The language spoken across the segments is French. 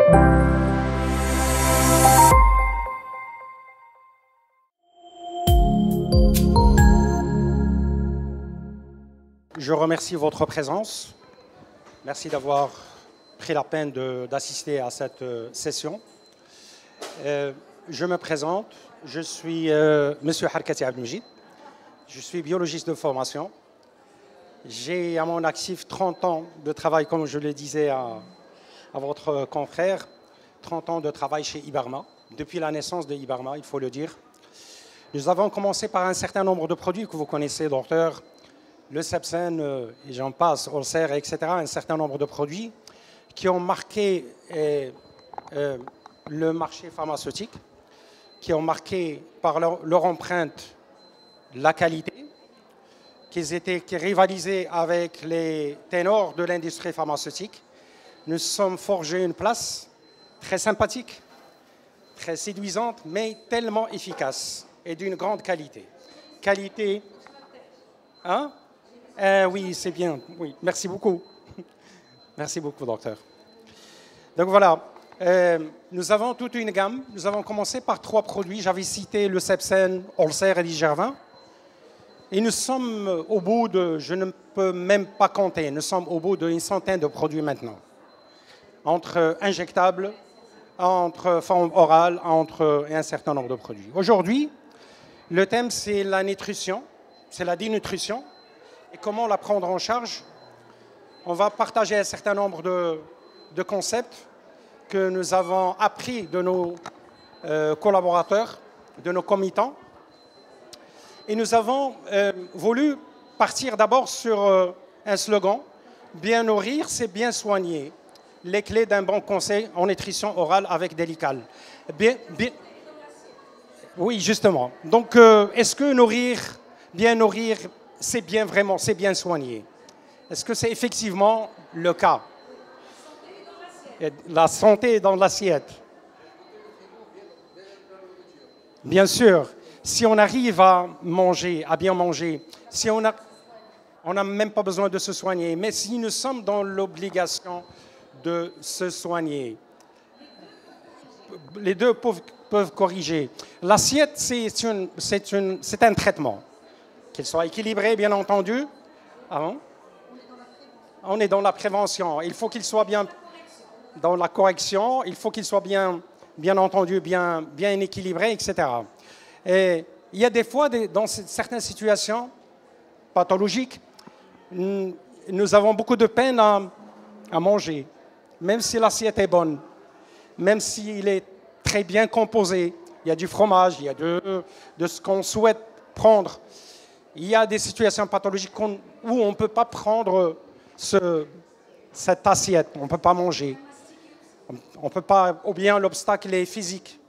Je remercie votre présence. Merci d'avoir pris la peine d'assister à cette session. Je me présente. Je suis Monsieur Harkati Abdelmejid. Je suis biologiste de formation. J'ai à mon actif 30 ans de travail, comme je le disais à votre confrère, 30 ans de travail chez Ibarma, depuis la naissance de Ibarma, il faut le dire. Nous avons commencé par un certain nombre de produits que vous connaissez, docteur, le Sepsen, et j'en passe, Olcer, etc., un certain nombre de produits qui ont marqué le marché pharmaceutique, qui ont marqué par leur empreinte la qualité, qui rivalisaient avec les ténors de l'industrie pharmaceutique. Nous sommes forgés une place très sympathique, très séduisante, mais tellement efficace et d'une grande qualité. Qualité, hein? Oui, c'est bien. Oui, merci beaucoup. Merci beaucoup, docteur. Donc voilà, nous avons toute une gamme. Nous avons commencé par 3 produits. J'avais cité le Sepsen, Olcer et l'Igervin. Et nous sommes au bout de, je ne peux même pas compter, nous sommes au bout d'une centaine de produits maintenant. Entre injectables, entre forme orale, et un certain nombre de produits. Aujourd'hui, le thème, c'est la nutrition, c'est la dénutrition. Et comment la prendre en charge? On va partager un certain nombre de concepts que nous avons appris de nos collaborateurs, de nos committants. Et nous avons voulu partir d'abord sur un slogan, bien nourrir, c'est bien soigner. Les clés d'un bon conseil en nutrition orale avec Délical. Oui, justement. Donc, est-ce que bien nourrir, c'est bien vraiment, c'est bien soigné? Est-ce que c'est effectivement le cas? La santé est dans l'assiette. Bien sûr, si on arrive à manger, à bien manger, si on n'a même pas besoin de se soigner, mais si nous sommes dans l'obligation de se soigner, les deux peuvent corriger. L'assiette, c'est un traitement. Qu'il soit équilibré, bien entendu. Ah bon? On est dans la prévention. Il faut qu'il soit bien dans la correction. Il faut qu'il soit bien entendu, bien équilibré, etc. Et il y a des fois, dans certaines situations pathologiques, nous avons beaucoup de peine à manger, même si l'assiette est bonne, même s'il est très bien composé. Il y a du fromage, il y a de ce qu'on souhaite prendre. Il y a des situations pathologiques où on ne peut pas prendre cette assiette, on ne peut pas manger. On peut pas, ou bien l'obstacle est physique,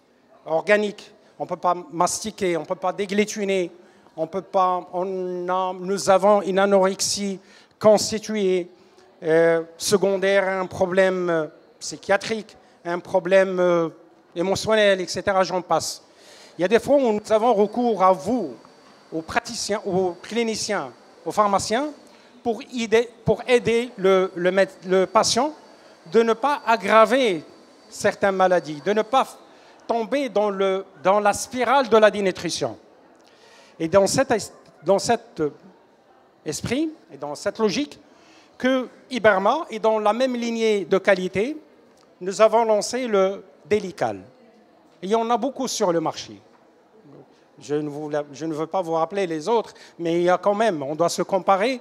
organique. On ne peut pas mastiquer, on ne peut pas déglutir, nous avons une anorexie constituée, secondaire à un problème psychiatrique, un problème émotionnel, etc. J'en passe. Il y a des fois où nous avons recours à vous, aux praticiens, aux cliniciens, aux pharmaciens, pour aider le patient de ne pas aggraver certaines maladies, de ne pas tomber dans la spirale de la dénutrition. Et dans cet esprit et dans cette logique que Ibarma est dans la même lignée de qualité, nous avons lancé le Délical. Il y en a beaucoup sur le marché. Je ne veux pas vous rappeler les autres, mais il y a quand même, on doit se comparer.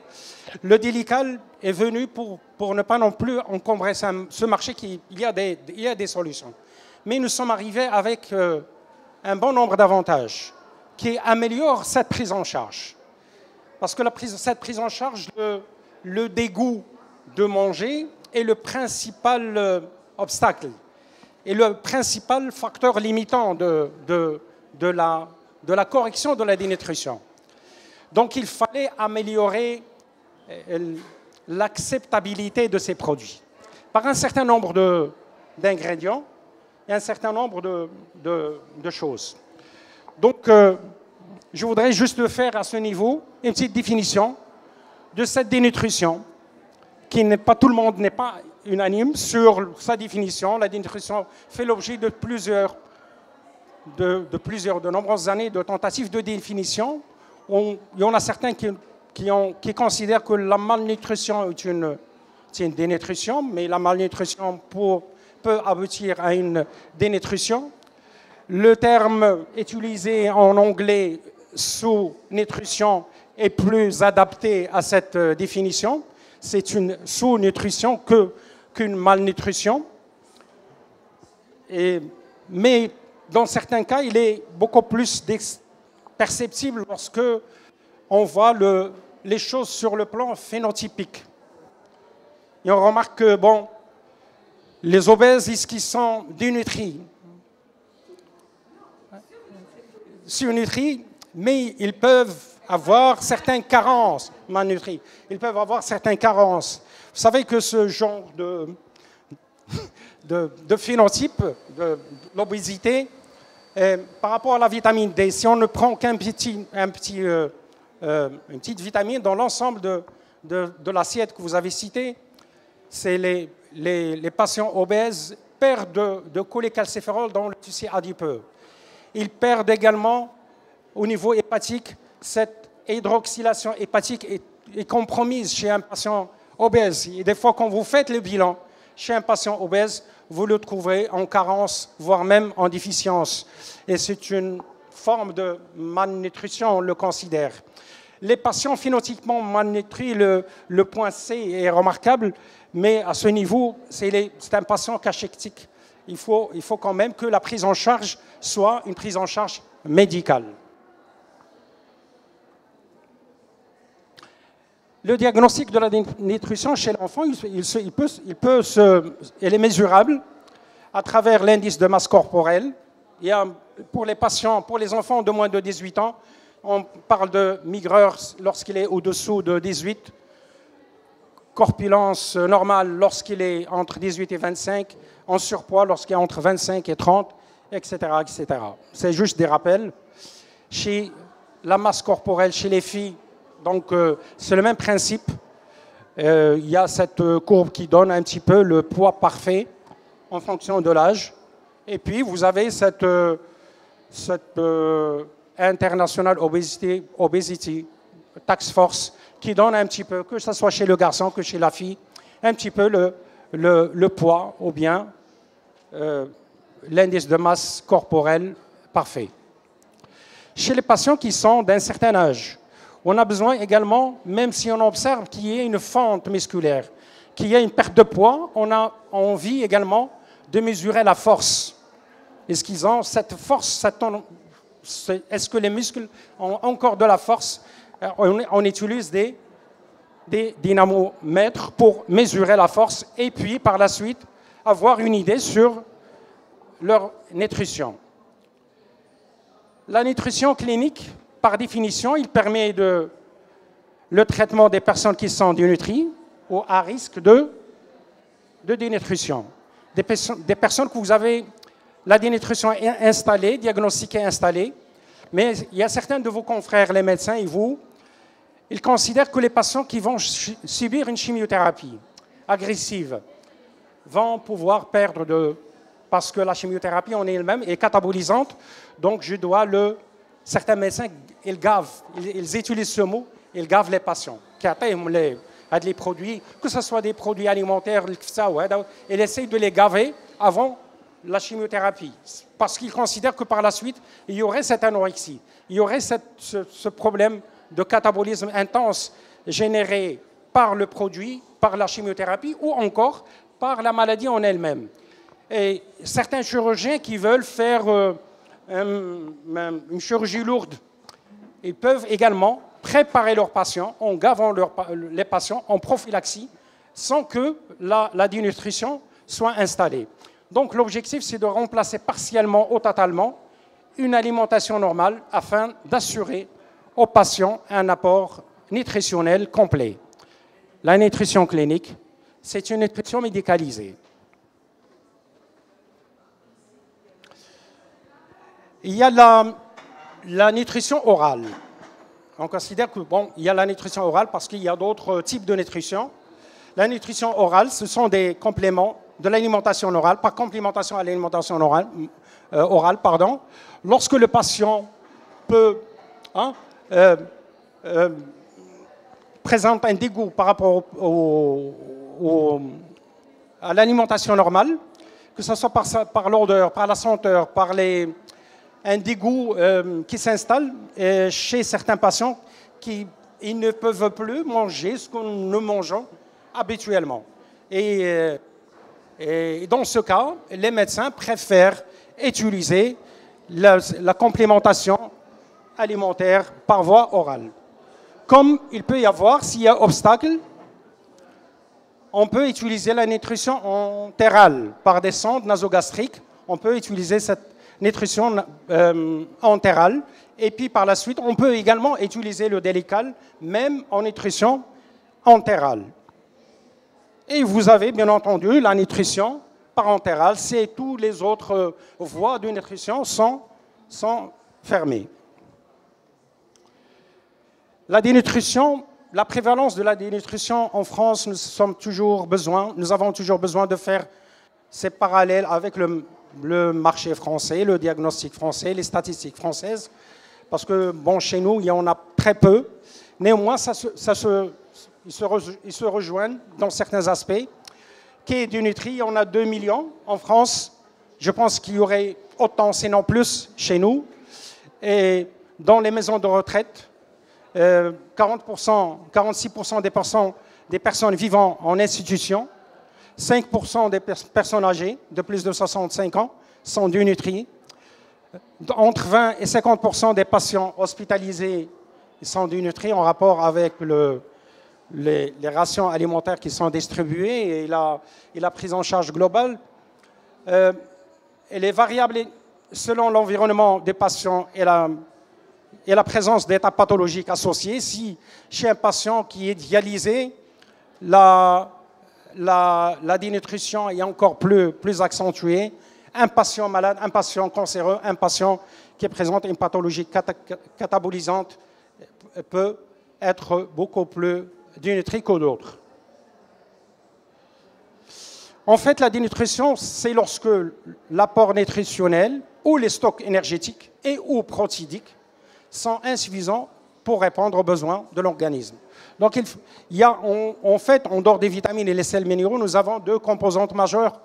Le Délical est venu pour ne pas non plus encombrer ce marché il y a des solutions. Mais nous sommes arrivés avec un bon nombre d'avantages qui améliorent cette prise en charge. Parce que cette prise en charge, le dégoût de manger est le principal obstacle et le principal facteur limitant de la correction de la dénutrition. Donc il fallait améliorer l'acceptabilité de ces produits par un certain nombre d'ingrédients et un certain nombre de choses. Donc, je voudrais juste faire à ce niveau une petite définition de cette dénutrition qui n'est pas, tout le monde n'est pas unanime sur sa définition. La dénutrition fait l'objet de de nombreuses années de tentatives de définition. Il y en a certains qui considèrent que la malnutrition est une dénutrition, mais la malnutrition peut aboutir à une dénutrition. Le terme utilisé en anglais, sous-nutrition, est plus adapté à cette définition. C'est une sous-nutrition qu'une malnutrition. Mais dans certains cas, il est beaucoup plus perceptible lorsque on voit les choses sur le plan phénotypique. Et on remarque que, bon, les obèses, qui sont dénutris, surnutris, mais ils peuvent avoir certaines carences, malnutris. Ils peuvent avoir certaines carences. Vous savez que ce genre de phénotype, de l'obésité, par rapport à la vitamine D, si on ne prend une petite vitamine dans l'ensemble de l'assiette que vous avez citée, c'est les patients obèses perdent de cholécalciférol dans le tissu adipeux. Ils perdent également au niveau hépatique. Cette hydroxylation hépatique est compromise chez un patient obèse. Et des fois, quand vous faites le bilan chez un patient obèse, vous le trouverez en carence, voire même en déficience. Et c'est une forme de malnutrition, on le considère. Les patients phénotypiquement malnutris, le point C est remarquable, mais à ce niveau, c'est un patient cachectique. Il faut quand même que la prise en charge soit une prise en charge médicale. Le diagnostic de la dénutrition chez l'enfant, il est mesurable à travers l'indice de masse corporelle. Pour les enfants de moins de 18 ans, on parle de maigreur lorsqu'il est au-dessous de 18, corpulence normale lorsqu'il est entre 18 et 25, en surpoids lorsqu'il est entre 25 et 30, etc. etc. C'est juste des rappels. Chez la masse corporelle, chez les filles, donc c'est le même principe. Il y a cette courbe qui donne un petit peu le poids parfait en fonction de l'âge. Et puis vous avez cette International Obesity Task Force qui donne un petit peu, que ce soit chez le garçon que chez la fille, un petit peu le poids ou bien l'indice de masse corporelle parfait. Chez les patients qui sont d'un certain âge, on a besoin également, même si on observe qu'il y ait une fente musculaire, qu'il y ait une perte de poids, on a envie également de mesurer la force. Est-ce qu'ils ont cette force? Est-ce que les muscles ont encore de la force? On utilise des dynamomètres pour mesurer la force et puis par la suite avoir une idée sur leur nutrition. La nutrition clinique, par définition, il permet le traitement des personnes qui sont dénutries ou à risque de dénutrition. Des personnes que vous avez la dénutrition installée, diagnostiquée installée, mais il y a certains de vos confrères, les médecins et vous, ils considèrent que les patients qui vont subir une chimiothérapie agressive vont pouvoir perdre parce que la chimiothérapie en elle-même est catabolisante, donc certains médecins, ils utilisent ce mot, ils gavent les patients. À des produits, que ce soit des produits alimentaires, ils essayent de les gaver avant la chimiothérapie, parce qu'ils considèrent que par la suite, il y aurait cette anorexie, il y aurait ce problème de catabolisme intense généré par le produit, par la chimiothérapie ou encore par la maladie en elle-même. Et certains chirurgiens qui veulent faire une chirurgie lourde, ils peuvent également préparer leurs patients en gavant les patients en prophylaxie sans que la dénutrition soit installée. Donc l'objectif, c'est de remplacer partiellement ou totalement une alimentation normale afin d'assurer aux patients un apport nutritionnel complet. La nutrition clinique, c'est une nutrition médicalisée. Il y a la nutrition orale. On considère que, il y a la nutrition orale parce qu'il y a d'autres types de nutrition. La nutrition orale, ce sont des compléments de l'alimentation orale, par complémentation à l'alimentation orale, pardon. Lorsque le patient peut, hein, présente un dégoût par rapport à l'alimentation normale, que ce soit par l'odeur, par la senteur, par un dégoût qui s'installe chez certains patients qui ils ne peuvent plus manger ce que nous mangeons habituellement. Et dans ce cas, les médecins préfèrent utiliser la complémentation alimentaire par voie orale. Comme il peut y avoir, s'il y a obstacle, on peut utiliser la nutrition entérale par des sondes nasogastriques. On peut utiliser cette nutrition entérale. Et puis par la suite, on peut également utiliser le délical, même en nutrition entérale. Et vous avez bien entendu la nutrition parentérale, c'est toutes les autres voies de nutrition sont fermées. La dénutrition, la prévalence de la dénutrition en France, nous avons toujours besoin de faire ces parallèles avec le marché français, le diagnostic français, les statistiques françaises, parce que bon, chez nous, il y en a très peu. Néanmoins, ils se rejoignent dans certains aspects. Qui est du nutri, on a 2 millions en France. Je pense qu'il y aurait autant, sinon plus, chez nous. Et dans les maisons de retraite, 46% des personnes vivant en institution, 5% des personnes âgées de plus de 65 ans sont dénutries. Entre 20 et 50% des patients hospitalisés sont dénutris en rapport avec les rations alimentaires qui sont distribuées et la prise en charge globale. Elle est variable selon l'environnement des patients et la présence d'états pathologiques associés. Si chez un patient qui est dialysé, la dénutrition est encore plus accentuée. Un patient malade, un patient cancéreux, un patient qui présente une pathologie catabolisante peut être beaucoup plus dénutri que d'autres. En fait, la dénutrition, c'est lorsque l'apport nutritionnel ou les stocks énergétiques et ou protidiques sont insuffisants pour répondre aux besoins de l'organisme. Donc, il y a, en fait, en dehors des vitamines et les sels minéraux, nous avons 2 composantes majeures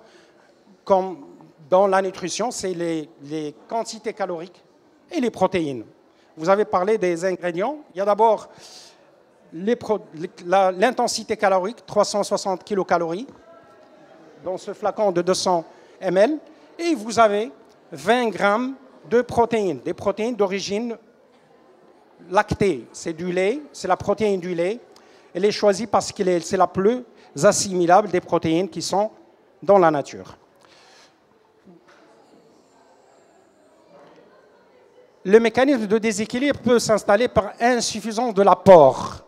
comme dans la nutrition, c'est les quantités caloriques et les protéines. Vous avez parlé des ingrédients. Il y a d'abord l'intensité calorique, 360 kilocalories, dans ce flacon de 200 ml. Et vous avez 20 grammes de protéines, des protéines d'origine lactée. C'est du lait, c'est la protéine du lait. Elle est choisie parce que c'est la plus assimilable des protéines qui sont dans la nature. Le mécanisme de déséquilibre peut s'installer par insuffisance de l'apport,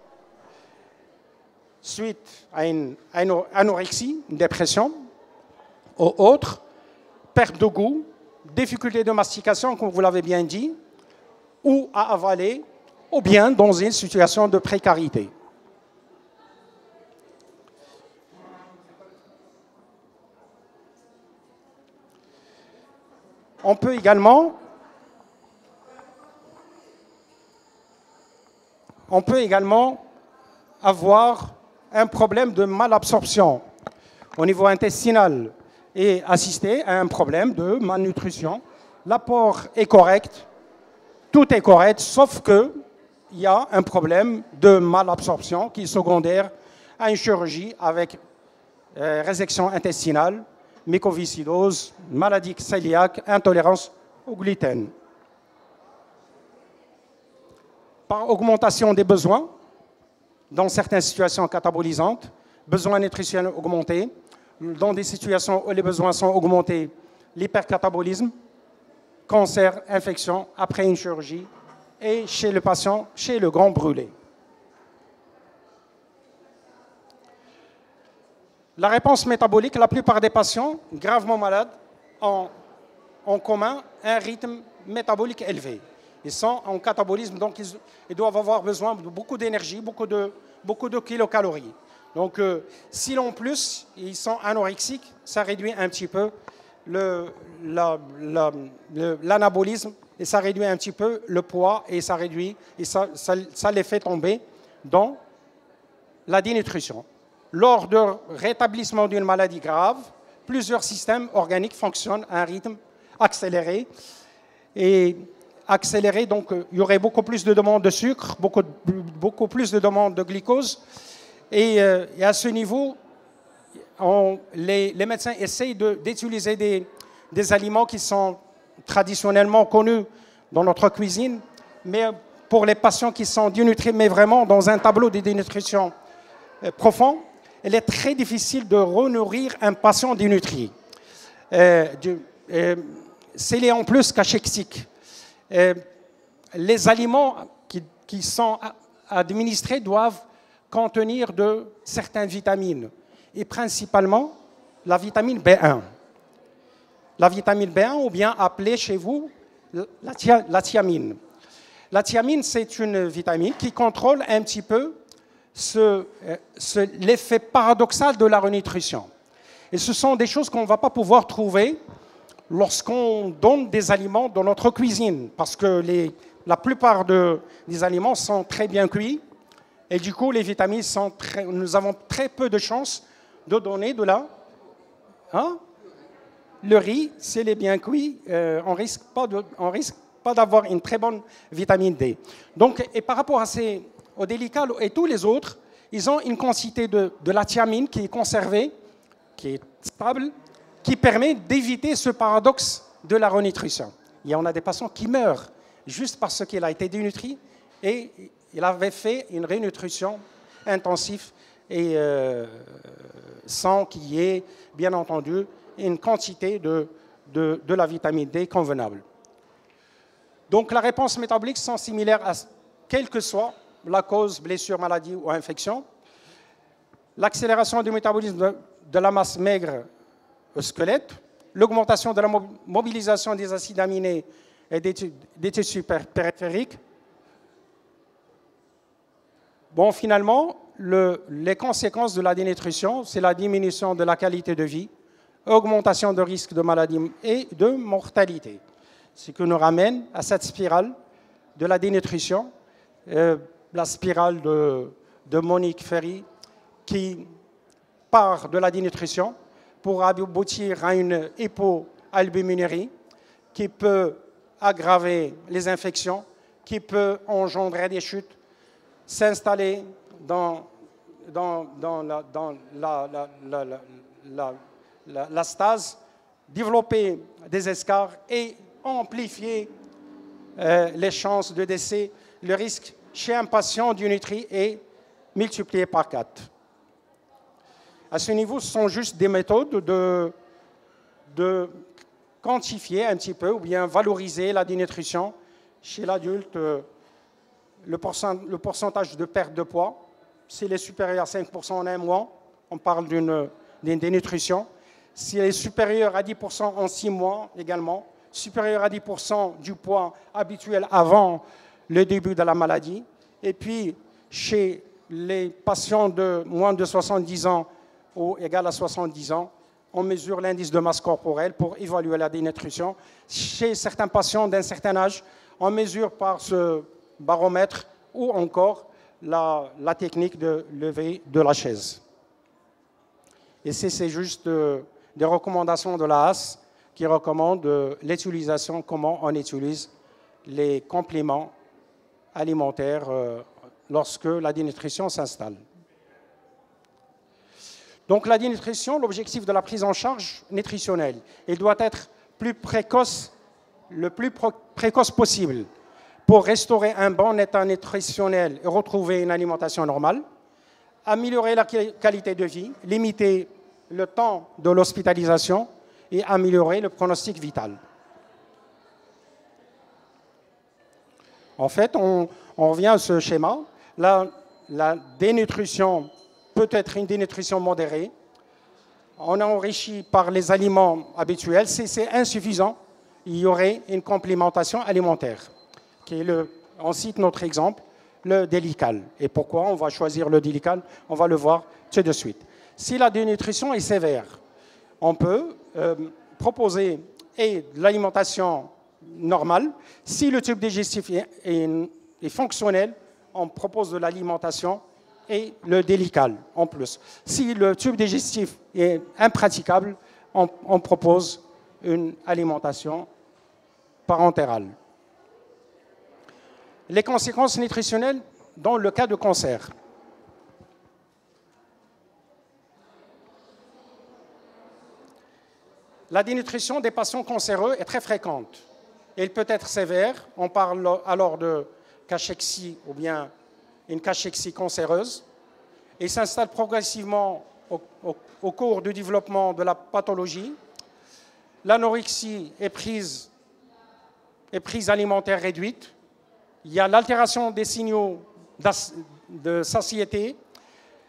suite à une anorexie, une dépression, ou autre, perte de goût, difficulté de mastication, comme vous l'avez bien dit, ou à avaler, ou bien dans une situation de précarité. On peut également avoir un problème de malabsorption au niveau intestinal et assister à un problème de malnutrition. L'apport est correct, tout est correct, sauf qu'il y a un problème de malabsorption qui est secondaire à une chirurgie avec résection intestinale, mucoviscidose, maladie cœliaque, intolérance au gluten. Par augmentation des besoins, dans certaines situations catabolisantes, besoins nutritionnels augmentés, dans des situations où les besoins sont augmentés, l'hypercatabolisme, cancer, infection après une chirurgie, et chez le patient, chez le grand brûlé. La réponse métabolique, la plupart des patients gravement malades ont en commun un rythme métabolique élevé. Ils sont en catabolisme, donc ils doivent avoir besoin de beaucoup d'énergie, beaucoup de kilocalories. Donc, si en plus ils sont anorexiques, ça réduit un petit peu l'anabolisme et ça réduit un petit peu le poids et ça réduit et ça les fait tomber dans la dénutrition. Lors de rétablissement d'une maladie grave, plusieurs systèmes organiques fonctionnent à un rythme accéléré. Et accéléré, donc il y aurait beaucoup plus de demandes de sucre, beaucoup plus de demandes de glucose. Et à ce niveau, les médecins essayent d'utiliser des aliments qui sont traditionnellement connus dans notre cuisine, mais pour les patients qui sont dénutris, mais vraiment dans un tableau de dénutrition profond, il est très difficile de renourrir un patient dénutri. C'est en plus cachextique. Les aliments qui sont administrés doivent contenir de certaines vitamines, et principalement la vitamine B1. La vitamine B1, ou bien appelée chez vous la thiamine. La thiamine, c'est une vitamine qui contrôle un petit peu l'effet paradoxal de la renutrition. Et ce sont des choses qu'on ne va pas pouvoir trouver lorsqu'on donne des aliments dans notre cuisine, parce que la plupart des aliments sont très bien cuits, et du coup, les vitamines nous avons très peu de chances de donner de la... Hein? Le riz, s'il est bien cuit, on risque pas d'avoir une très bonne vitamine D. Donc, et par rapport aux délicats et tous les autres, ils ont une quantité de la thiamine qui est conservée, qui est stable, qui permet d'éviter ce paradoxe de la renutrition. Il y en a des patients qui meurent juste parce qu'il a été dénutri et il avait fait une renutrition intensive et sans qu'il y ait, bien entendu, une quantité de la vitamine D convenable. Donc, la réponse métabolique sont similaires à quelle que soit la cause, blessure, maladie ou infection. L'accélération du métabolisme de la masse maigre au squelette, l'augmentation de la mobilisation des acides aminés et des tissus périphériques. Bon, finalement, les conséquences de la dénutrition, c'est la diminution de la qualité de vie, augmentation de risque de maladie et de mortalité. Ce qui nous ramène à cette spirale de la dénutrition, la spirale de Monique Ferry, qui part de la dénutrition pour aboutir à une hypoalbuminurie qui peut aggraver les infections, qui peut engendrer des chutes, s'installer dans la stase, développer des escarres et amplifier les chances de décès. Le risque chez un patient dénutri est multiplié par 4. À ce niveau, ce sont juste des méthodes de quantifier un petit peu ou bien valoriser la dénutrition chez l'adulte. Le pourcentage de perte de poids, s'il est supérieur à 5% en un mois, on parle d'une dénutrition. S'il est supérieur à 10% en 6 mois également, supérieur à 10% du poids habituel avant le début de la maladie. Et puis, chez les patients de moins de 70 ans ou égal à 70 ans, on mesure l'indice de masse corporelle pour évaluer la dénutrition. Chez certains patients d'un certain âge, on mesure par ce baromètre ou encore la technique de lever de la chaise. Et c'est juste des recommandations de la HAS qui recommandent l'utilisation, comment on utilise les compléments alimentaires lorsque la dénutrition s'installe. Donc la dénutrition, l'objectif de la prise en charge nutritionnelle, il doit être le plus précoce possible pour restaurer un bon état nutritionnel et retrouver une alimentation normale, améliorer la qualité de vie, limiter le temps de l'hospitalisation et améliorer le pronostic vital. En fait, on revient à ce schéma. La dénutrition peut être une dénutrition modérée. On est enrichi par les aliments habituels. Si c'est insuffisant, il y aurait une complémentation alimentaire. On cite notre exemple, le délical. Et pourquoi on va choisir le délical? On va le voir tout de suite. Si la dénutrition est sévère, on peut proposer de l'alimentation normale. Si le tube digestif est fonctionnel, on propose de l'alimentation et le délical en plus. Si le tube digestif est impraticable, on propose une alimentation parentérale. Les conséquences nutritionnelles dans le cas de cancer. La dénutrition des patients cancéreux est très fréquente. Elle peut être sévère, on parle alors de cachexie ou bien une cachexie cancéreuse, et s'installe progressivement au cours du développement de la pathologie. L'anorexie est prise alimentaire réduite. Il y a l'altération des signaux de satiété.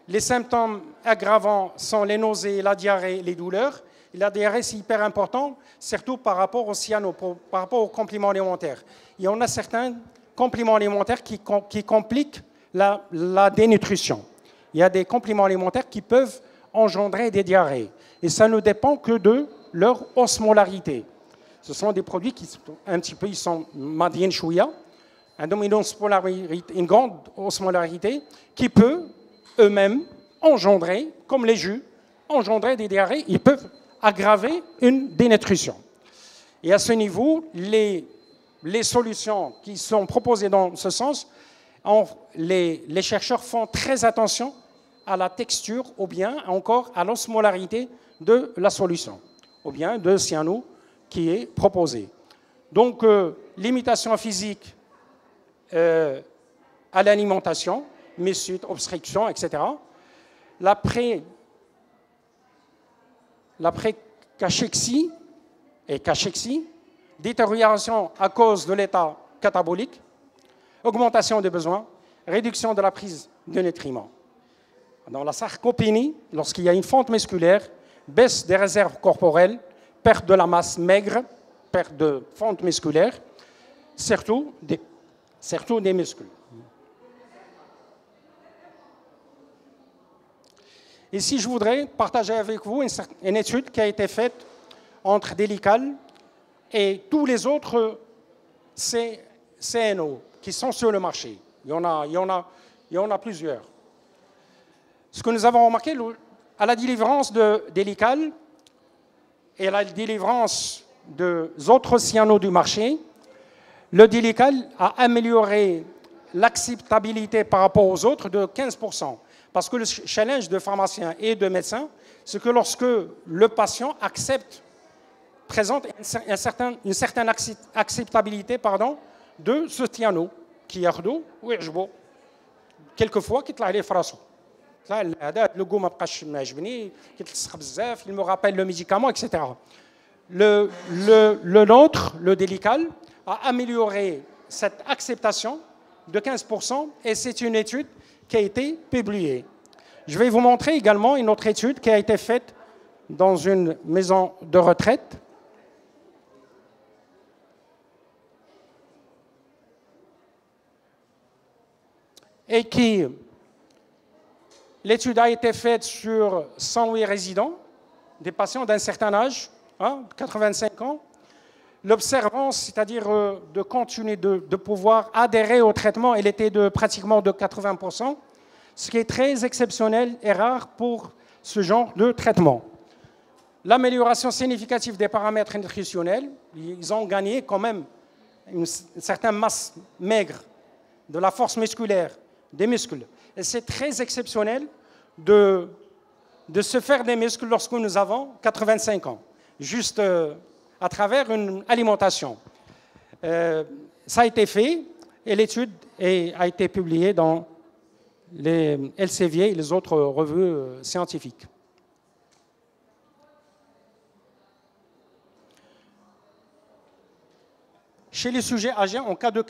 Les symptômes aggravants sont les nausées, la diarrhée, les douleurs. Et la diarrhée, c'est hyper important, surtout par rapport aux cyano, par rapport aux compléments alimentaires. Il y en a certains compléments alimentaires qui compliquent la dénutrition. Il y a des compléments alimentaires qui peuvent engendrer des diarrhées. Et ça ne dépend que de leur osmolarité. Ce sont des produits qui sont un petit peu, ils sont madien chouïa, une grande osmolarité qui peut eux-mêmes engendrer, comme les jus, engendrer des diarrhées. Ils peuvent aggraver une dénutrition. Et à ce niveau, les solutions qui sont proposées dans ce sens, les chercheurs font très attention à la texture ou bien encore à l'osmolarité de la solution, ou bien de cyano qui est proposé. Donc, limitation physique à l'alimentation, messute, obstruction, etc. La pré-cachexie et cachexie, détérioration à cause de l'état catabolique, augmentation des besoins, réduction de la prise de nutriments. Dans la sarcopénie, lorsqu'il y a une fente musculaire, baisse des réserves corporelles, perte de la masse maigre, perte de fente musculaire, surtout des muscles. Ici, je voudrais partager avec vous une étude qui a été faite entre Delical et tous les autres CNO qui sont sur le marché. Il y en a plusieurs. Ce que nous avons remarqué, à la délivrance de Delical et à la délivrance des autres cyano du marché, le Delical a amélioré l'acceptabilité par rapport aux autres de 15%. Parce que le challenge de pharmaciens et de médecins, c'est que lorsque le patient présente une certaine acceptabilité de ce cyano, qui est ardo, quelquefois, qui te les phrases. Le goût il me rappelle le médicament, etc. Le nôtre, le Delical, a amélioré cette acceptation de 15% et c'est une étude qui a été publiée. Je vais vous montrer également une autre étude qui a été faite dans une maison de retraite. Et l'étude a été faite sur 108 résidents, des patients d'un certain âge, 85 ans. L'observance, c'est-à-dire de continuer de pouvoir adhérer au traitement, elle était pratiquement de 80%, ce qui est très exceptionnel et rare pour ce genre de traitement. L'amélioration significative des paramètres nutritionnels, ils ont gagné quand même une certaine masse maigre, de la force musculaire, des muscles. Et c'est très exceptionnel de se faire des muscles lorsque nous avons 85 ans, juste à travers une alimentation. Ça a été fait et l'étude a été publiée dans les Elsevier et les autres revues scientifiques. Chez les sujets âgés, en cas de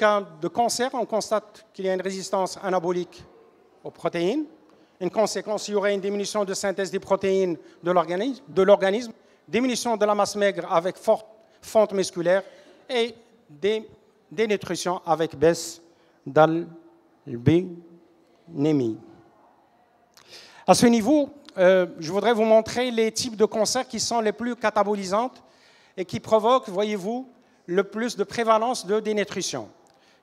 cancer, on constate qu'il y a une résistance anabolique aux protéines. Une conséquence, il y aurait une diminution de synthèse des protéines de l'organisme, diminution de la masse maigre avec forte fente musculaire et des dénutritions avec baisse d'albinémie. À ce niveau, je voudrais vous montrer les types de cancers qui sont les plus catabolisantes et qui provoquent, voyez-vous, le plus de prévalence de dénutrition.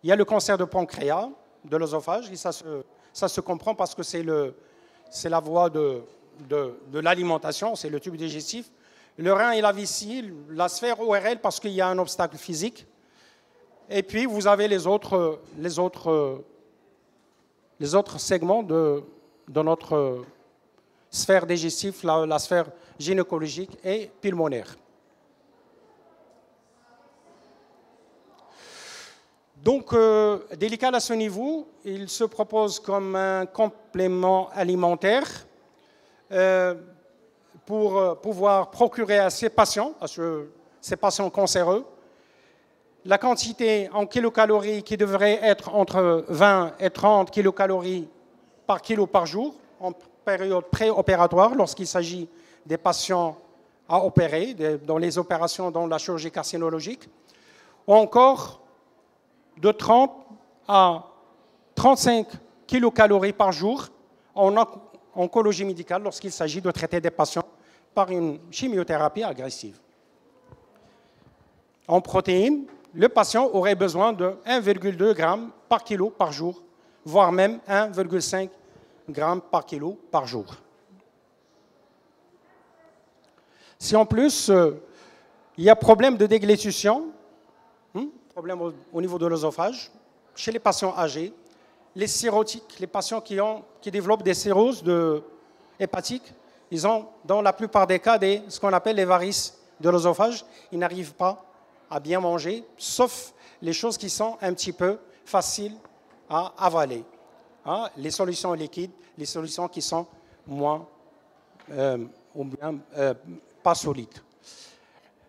Il y a le cancer de pancréas, de l'œsophage, et ça se comprend parce que c'est la voie de l'alimentation, c'est le tube digestif. Le rein et la vessie, la sphère ORL parce qu'il y a un obstacle physique. Et puis, vous avez les autres segments de notre sphère digestive, la sphère gynécologique et pulmonaire. Donc, Délical à ce niveau, il se propose comme un complément alimentaire pour pouvoir procurer à ces patients cancéreux, la quantité en kilocalories qui devrait être entre 20 et 30 kilocalories par kilo par jour en période préopératoire lorsqu'il s'agit des patients à opérer, dans les opérations dans la chirurgie carcinologique, ou encore de 30 à 35 kilocalories par jour en oncologie médicale lorsqu'il s'agit de traiter des patients par une chimiothérapie agressive. En protéines, le patient aurait besoin de 1,2 g par kilo par jour, voire même 1,5 g par kilo par jour. Si en plus, il y a problème de déglutition, problème au niveau de l'œsophage, chez les patients âgés, les cirrhotiques, les patients qui développent des cirrhoses hépatiques, ils ont dans la plupart des cas ce qu'on appelle les varices de l'œsophage. Ils n'arrivent pas à bien manger, sauf les choses qui sont un petit peu faciles à avaler. Les solutions liquides, les solutions qui sont moins ou bien pas solides.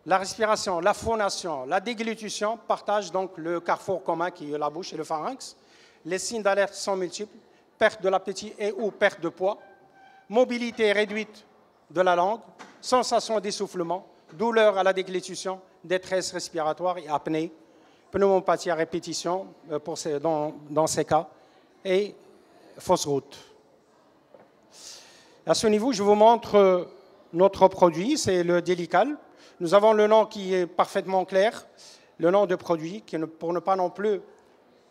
La respiration, la phonation, la déglutition partagent donc le carrefour commun qui est la bouche et le pharynx. Les signes d'alerte sont multiples, perte de l'appétit et ou perte de poids, mobilité réduite de la langue, sensation d'essoufflement, douleur à la déglutition, détresse respiratoire et apnée, pneumopathie à répétition dans ces cas, et fausse route. À ce niveau, je vous montre notre produit, c'est le Délical. Nous avons le nom qui est parfaitement clair, le nom de produit, pour ne pas non plus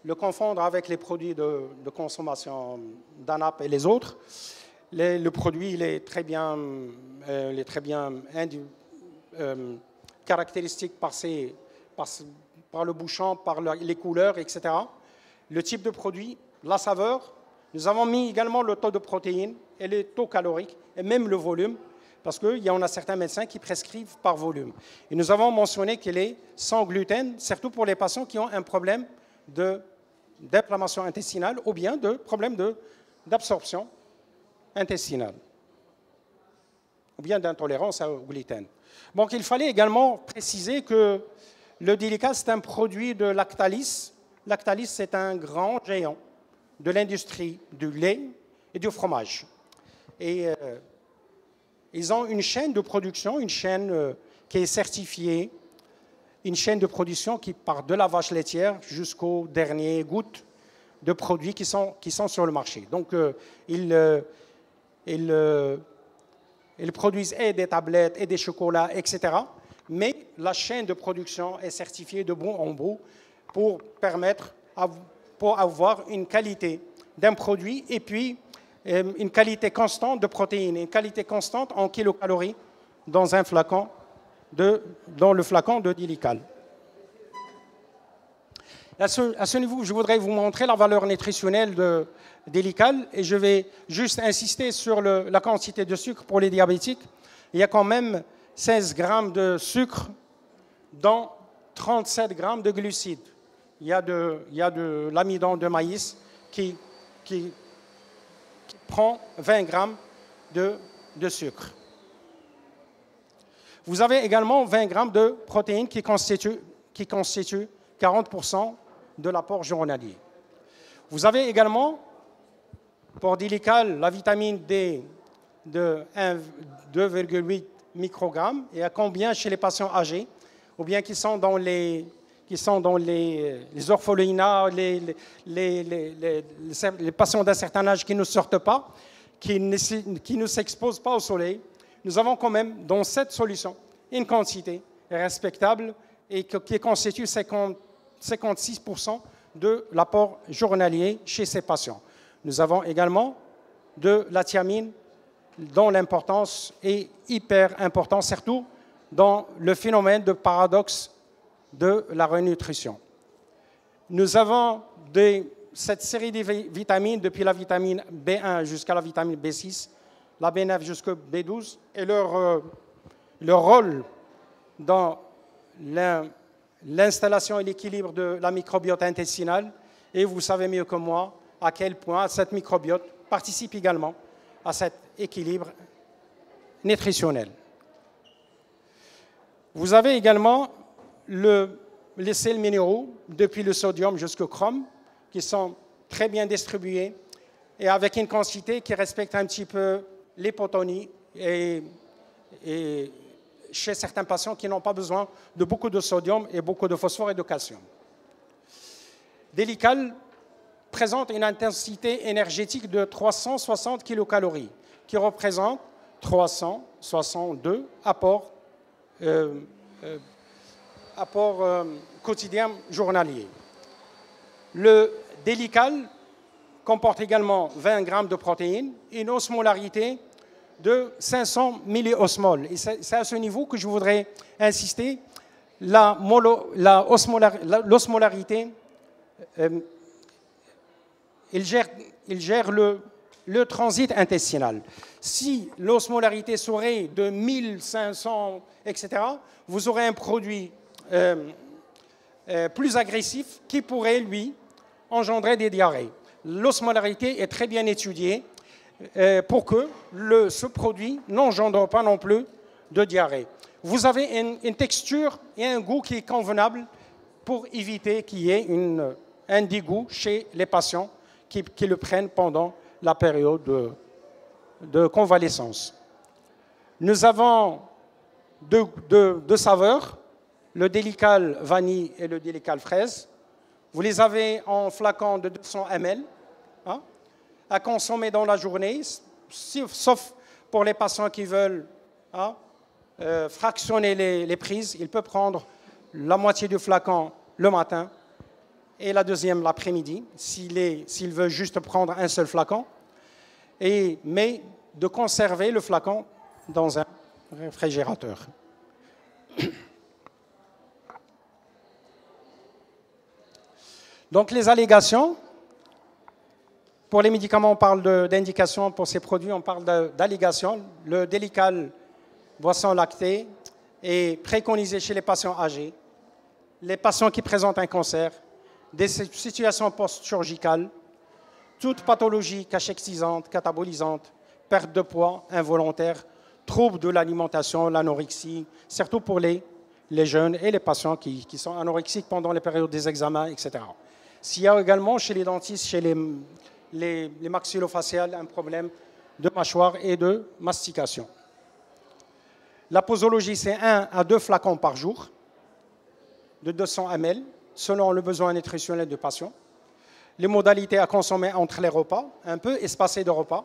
le confondre avec les produits de consommation d'ANAP et les autres. Le produit il est très bien caractéristique par le bouchon, par les couleurs, etc. Le type de produit, la saveur. Nous avons mis également le taux de protéines et le taux calorique et même le volume, parce qu'il y en a certains médecins qui prescrivent par volume. Et nous avons mentionné qu'il est sans gluten, surtout pour les patients qui ont un problème d'inflammation intestinale ou bien de problème d'absorption intestinale ou bien d'intolérance au gluten. Donc il fallait également préciser que le Délical, c'est un produit de Lactalis. Lactalis, c'est un grand géant de l'industrie du lait et du fromage. Et ils ont une chaîne de production, une chaîne qui est certifiée, une chaîne de production qui part de la vache laitière jusqu'aux dernières gouttes de produits qui sont sur le marché. Donc, ils produisent et des tablettes et des chocolats, etc. Mais la chaîne de production est certifiée de bout en bout pour avoir une qualité d'un produit et puis une qualité constante de protéines, une qualité constante en kilocalories dans le flacon de Délical. À ce niveau, je voudrais vous montrer la valeur nutritionnelle de Délical et je vais juste insister sur la quantité de sucre pour les diabétiques. Il y a quand même 16 grammes de sucre dans 37 grammes de glucides. Il y a de l'amidon de maïs qui prend 20 grammes de sucre. Vous avez également 20 grammes de protéines qui constituent 40% de l'apport journalier. Vous avez également, pour Délical, la vitamine D de 2,8 microgrammes. Et à combien chez les patients âgés, ou bien qui sont dans les orphelinats, les patients d'un certain âge qui ne sortent pas, qui ne s'expose pas au soleil, nous avons quand même dans cette solution une quantité respectable et qui constitue 56% de l'apport journalier chez ces patients. Nous avons également de la thiamine dont l'importance est hyper importante, surtout dans le phénomène de paradoxe de la renutrition. Nous avons cette série de vitamines, depuis la vitamine B1 jusqu'à la vitamine B6, la B9 jusqu'à B12, et leur rôle dans l'installation et l'équilibre de la microbiote intestinale. Et vous savez mieux que moi à quel point cette microbiote participe également à cet équilibre nutritionnel. Vous avez également les sels minéraux, depuis le sodium jusqu'au chrome, qui sont très bien distribués et avec une quantité qui respecte un petit peu l'hypotonie et chez certains patients qui n'ont pas besoin de beaucoup de sodium et beaucoup de phosphore et de calcium. Délical présente une intensité énergétique de 360 kilocalories, qui représente 362 apports quotidiens journaliers. Le Délical comporte également 20 grammes de protéines et une osmolarité de 500 milliosmoles. Et c'est à ce niveau que je voudrais insister. L'osmolarité, il gère le transit intestinal. Si l'osmolarité serait de 1500, etc., vous aurez un produit plus agressif qui pourrait, lui, engendrer des diarrhées. L'osmolarité est très bien étudiée pour que ce produit n'engendre pas non plus de diarrhée. Vous avez une texture et un goût qui est convenable pour éviter qu'il y ait un dégoût chez les patients qui le prennent pendant la période de convalescence. Nous avons deux saveurs, le Délical vanille et le Délical fraise. Vous les avez en flacon de 200 ml, hein, à consommer dans la journée, sauf pour les patients qui veulent fractionner les prises. Il peut prendre la moitié du flacon le matin et la deuxième l'après-midi, s'il veut juste prendre un seul flacon, mais de conserver le flacon dans un réfrigérateur. Donc les allégations, pour les médicaments on parle d'indication, pour ces produits on parle d'allégations. Le Délical boisson lactée est préconisé chez les patients âgés, les patients qui présentent un cancer, des situations post-chirurgicales, toute pathologie cachexisante, catabolisante, perte de poids involontaire, troubles de l'alimentation, l'anorexie, surtout pour les jeunes et les patients qui sont anorexiques pendant les périodes des examens, etc. S'il y a également chez les dentistes, chez les maxillofaciales, un problème de mâchoire et de mastication. La posologie, c'est 1 à 2 flacons par jour de 200 ml, selon le besoin nutritionnel du patient. Les modalités à consommer entre les repas, un peu espacés de repas,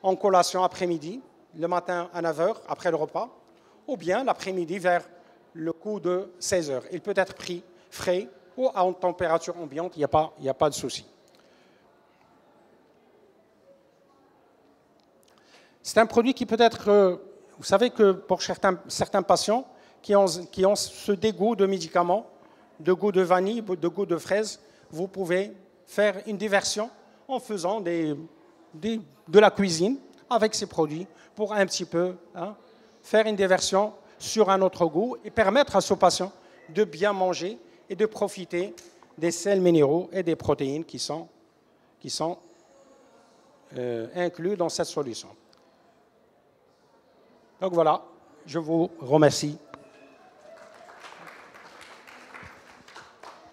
en collation après-midi, le matin à 9 h après le repas, ou bien l'après-midi vers le coup de 16 h. Il peut être pris frais ou en température ambiante, il n'y a pas de souci. C'est un produit qui peut être, vous savez que pour certains patients qui ont ce dégoût de médicaments, de goût de vanille, de goût de fraise, vous pouvez faire une diversion en faisant de la cuisine avec ces produits pour un petit peu faire une diversion sur un autre goût et permettre à ce patient de bien manger et de profiter des sels minéraux et des protéines qui sont inclus dans cette solution. Donc voilà, je vous remercie.